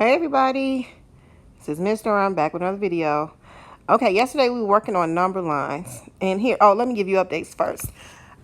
Hey everybody, this is Miss Nora. I'm back with another video. Okay, yesterday we were working on number lines. And here, let me give you updates first.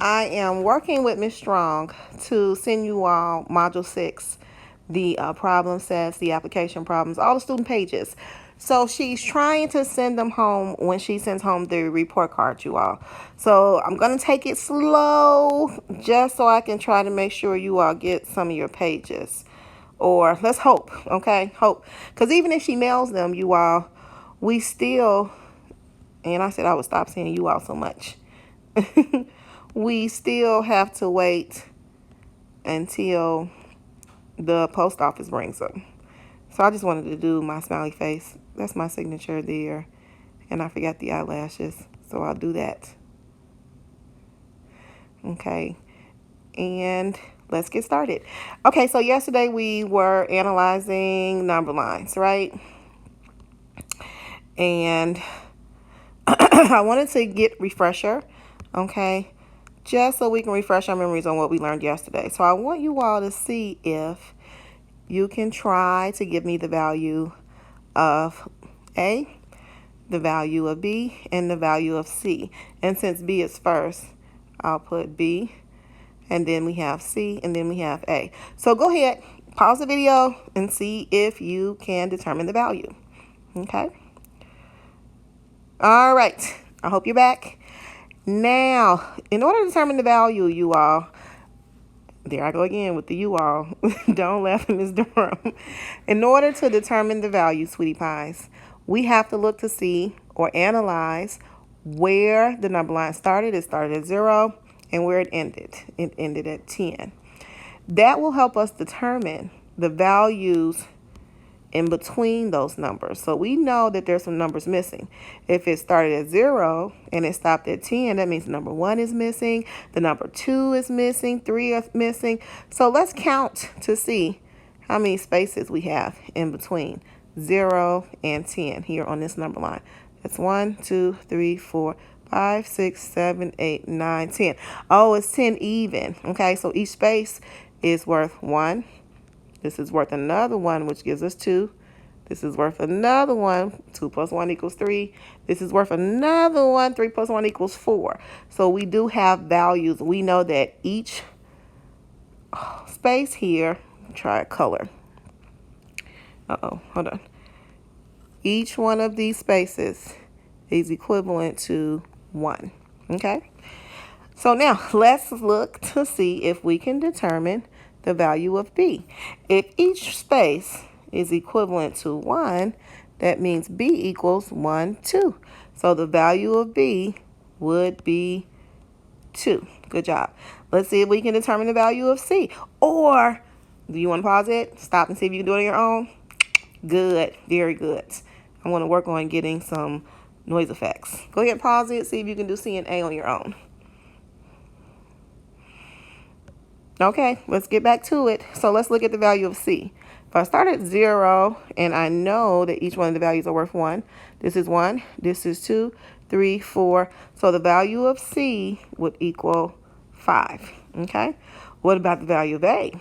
I am working with Miss Strong to send you all Module 6, the problem sets, the application problems, all the student pages. So she's trying to send them home when she sends home the report card, you all. So I'm going to take it slow just so I can try to make sure you all get some of your pages. Or let's hope, okay? Hope. Because even if she mails them, you all, we still, and I said I would stop saying you all so much. We still have to wait until the post office brings them. So I just wanted to do my smiley face. That's my signature there. And I forgot the eyelashes, so I'll do that. Okay. And let's get started. Okay, so yesterday we were analyzing number lines, right? And I wanted to get refresher, okay, just so we can refresh our memories on what we learned yesterday. So I want you all to see if you can try to give me the value of A, the value of B, and the value of C. And since B is first, I'll put B, and then we have C, and then we have A. So go ahead, pause the video, and see if you can determine the value, okay? All right, I hope you're back. Now, in order to determine the value, you all, there I go again with the you all. Don't laugh at Ms. Durham. In order to determine the value, sweetie pies, we have to look to see or analyze where the number line started. It started at 0 and where it ended. It ended at 10. That will help us determine the values in between those numbers. So we know that there's some numbers missing. If it started at 0 and it stopped at 10, that means number 1 is missing, the number 2 is missing, 3 is missing. So let's count to see how many spaces we have in between 0 and 10 here on this number line. That's 1, 2, 3, 4, 5, 6, 7, 8, 9, 10. Oh, it's 10 even. Okay, so each space is worth 1. This is worth another 1, which gives us 2. This is worth another 1. 2 plus 1 equals 3. This is worth another 1. 3 plus 1 equals 4. So we do have values. We know that each space here, try a color. Hold on. Each one of these spaces is equivalent to 1. Okay? So now let's look to see if we can determine the value of B. If each space is equivalent to 1, that means B equals 1, 2. So the value of B would be 2. Good job. Let's see if we can determine the value of C. Or, do you want to pause it? Stop and see if you can do it on your own? Good. Very good. I want to work on getting some noise effects. Go ahead and pause it. See if you can do C and A on your own. Okay, let's get back to it. So let's look at the value of C. If I start at 0 and I know that each one of the values are worth 1, this is 1, this is 2, 3, 4. So the value of C would equal 5. Okay, what about the value of A?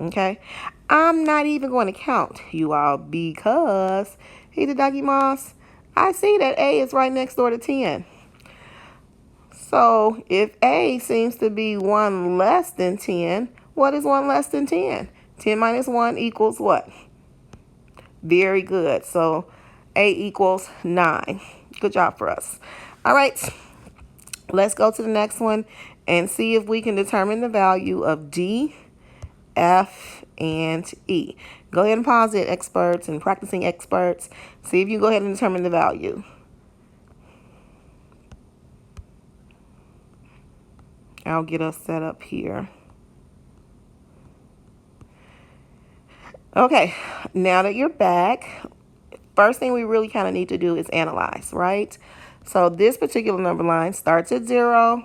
Okay, I'm not even going to count you all because, hey, the doggy moss, I see that A is right next door to 10. So if A seems to be 1 less than 10, what is 1 less than 10? 10 minus 1 equals what? Very good. So A equals 9. Good job for us. All right, let's go to the next one and see if we can determine the value of D, F, and E. Go ahead and pause it, experts and practicing experts. See if you go ahead and determine the value. I'll get us set up here. Okay, now that you're back, first thing we really kind of need to do is analyze, right? So this particular number line starts at 0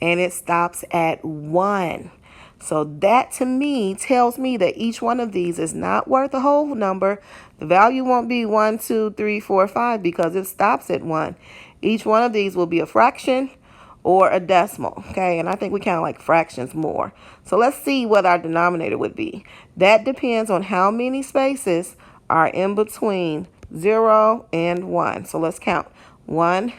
and it stops at 1. So that to me tells me that each one of these is not worth a whole number. The value won't be 1, 2, 3, 4, 5 because it stops at 1. Each one of these will be a fraction or a decimal, okay? And I think we kind of like fractions more. So let's see what our denominator would be. That depends on how many spaces are in between 0 and 1. So let's count. 1,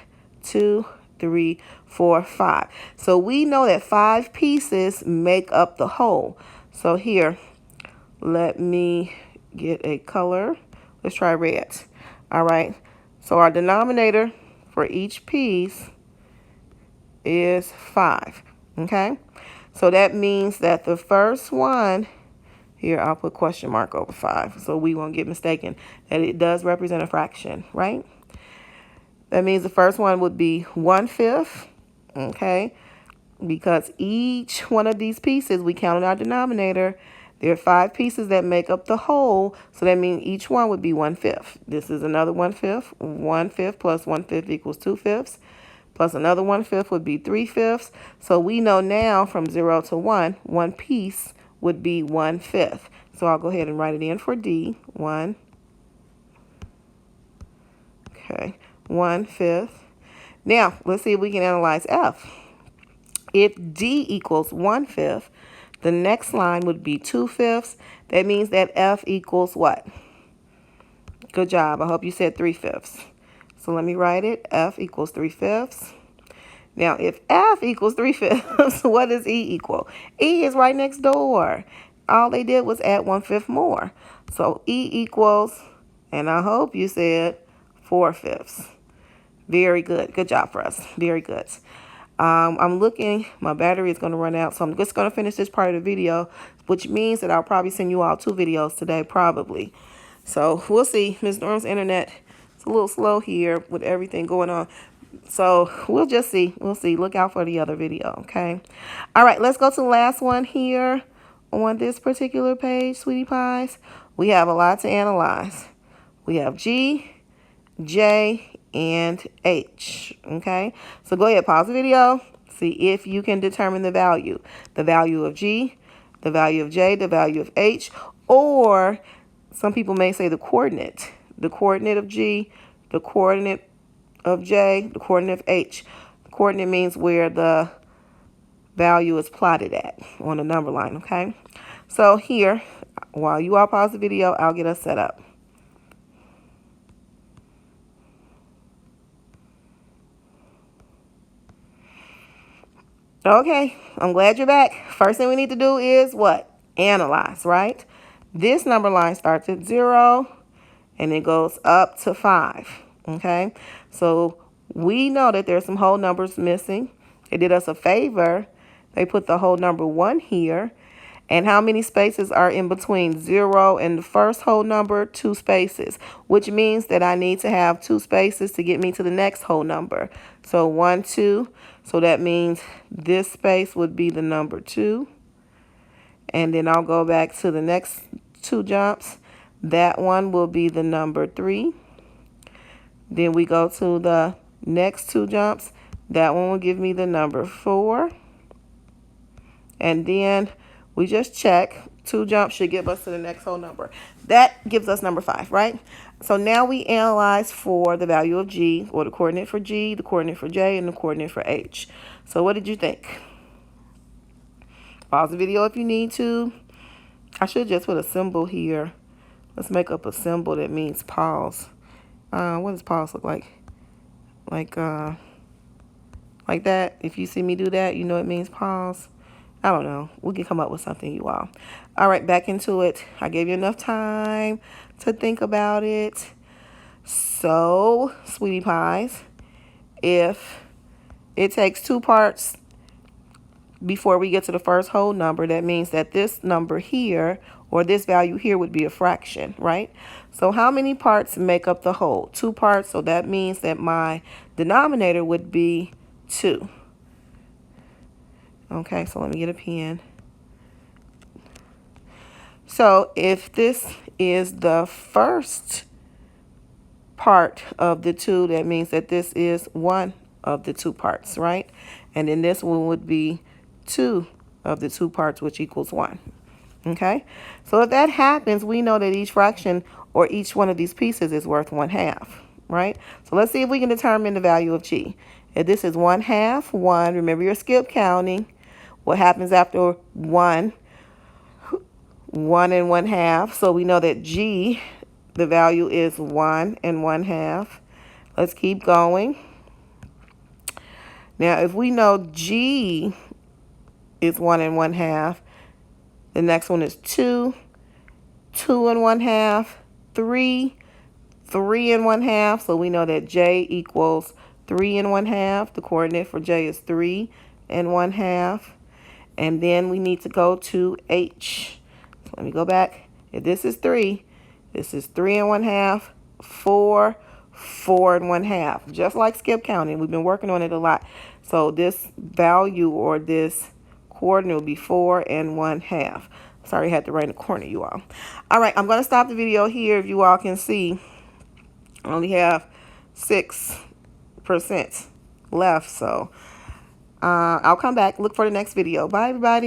2, 3, 4, 5. So we know that 5 pieces make up the whole. So here, let me get a color. Let's try red. All right. So our denominator for each piece is 5. Okay. So that means that the first one, here I'll put question mark over 5 so we won't get mistaken that it does represent a fraction, right? That means the first one would be 1/5, okay? Because each one of these pieces, we counted our denominator. There are 5 pieces that make up the whole, so that means each one would be 1/5. This is another 1/5. 1/5 plus 1/5 equals 2/5. Plus another 1/5 would be 3/5. So we know now from 0 to 1, one piece would be 1/5. So I'll go ahead and write it in for D. 1. Okay, 1/5. Now, let's see if we can analyze F. If D equals 1/5, the next line would be 2/5. That means that F equals what? Good job. I hope you said 3/5. So let me write it. F equals 3/5. Now, if F equals 3/5, what does E equal? E is right next door. All they did was add 1/5 more. So E equals, and I hope you said 4/5. Very good. Good job for us. Very good. I'm looking, my battery is going to run out, so I'm just going to finish this part of the video, which means that I'll probably send you all 2 videos today, probably. So we'll see. Ms. Norm's internet is a little slow here with everything going on. So we'll just see. We'll see. Look out for the other video, okay? All right, let's go to the last one here on this particular page, sweetie pies. We have a lot to analyze. We have G, J, and H, okay? So go ahead, pause the video. See if you can determine the value. The value of G, the value of J, the value of H, or some people may say the coordinate. The coordinate of G, the coordinate of J, the coordinate of H. The coordinate means where the value is plotted at on a number line, okay? So here, while you all pause the video, I'll get us set up. Okay, I'm glad you're back. First thing we need to do is what? Analyze, right? This number line starts at 0 and it goes up to 5, okay? So we know that there's some whole numbers missing. They did us a favor. They put the whole number 1 here. And how many spaces are in between 0 and the first whole number? 2 spaces, which means that I need to have 2 spaces to get me to the next whole number. So 1, 2. So that means this space would be the number 2. And then I'll go back to the next 2 jumps. That one will be the number 3. Then we go to the next 2 jumps. That one will give me the number 4. And then we just check. 2 jumps should give us to the next whole number. That gives us number 5, right? So now we analyze for the value of G, or the coordinate for G, the coordinate for J, and the coordinate for H. So what did you think? Pause the video if you need to. I should just put a symbol here. Let's make up a symbol that means pause. What does pause look like? Like that. If you see me do that, you know it means pause. I don't know. We can come up with something, you all. All right, back into it. I gave you enough time to think about it. So, sweetie pies, if it takes 2 parts before we get to the first whole number, that means that this number here, or this value here, would be a fraction, right? So how many parts make up the whole? 2 parts, so that means that my denominator would be 2. Okay, so let me get a pen. So if this is the first part of the 2, that means that this is one of the 2 parts, right? And then this one would be 2 of the 2 parts, which equals 1. Okay, so if that happens, we know that each fraction or each one of these pieces is worth 1/2, right? So let's see if we can determine the value of G. If this is 1/2, 1, remember your skip counting. What happens after 1? 1 and 1/2. So we know that G, the value is 1 1/2. Let's keep going. Now, if we know G is 1 1/2, the next one is 2, 2 1/2, 3, 3 1/2. So we know that J equals 3 1/2. The coordinate for J is 3 1/2. And then we need to go to H. So let me go back. If this is 3, this is 3 1/2, 4, 4 1/2. Just like skip counting, we've been working on it a lot. So this value or this coordinate will be 4 1/2. Sorry, I had to write in the corner, you all. All right, I'm going to stop the video here. If you all can see, I only have 6% left. So I'll come back, look for the next video. Bye, everybody.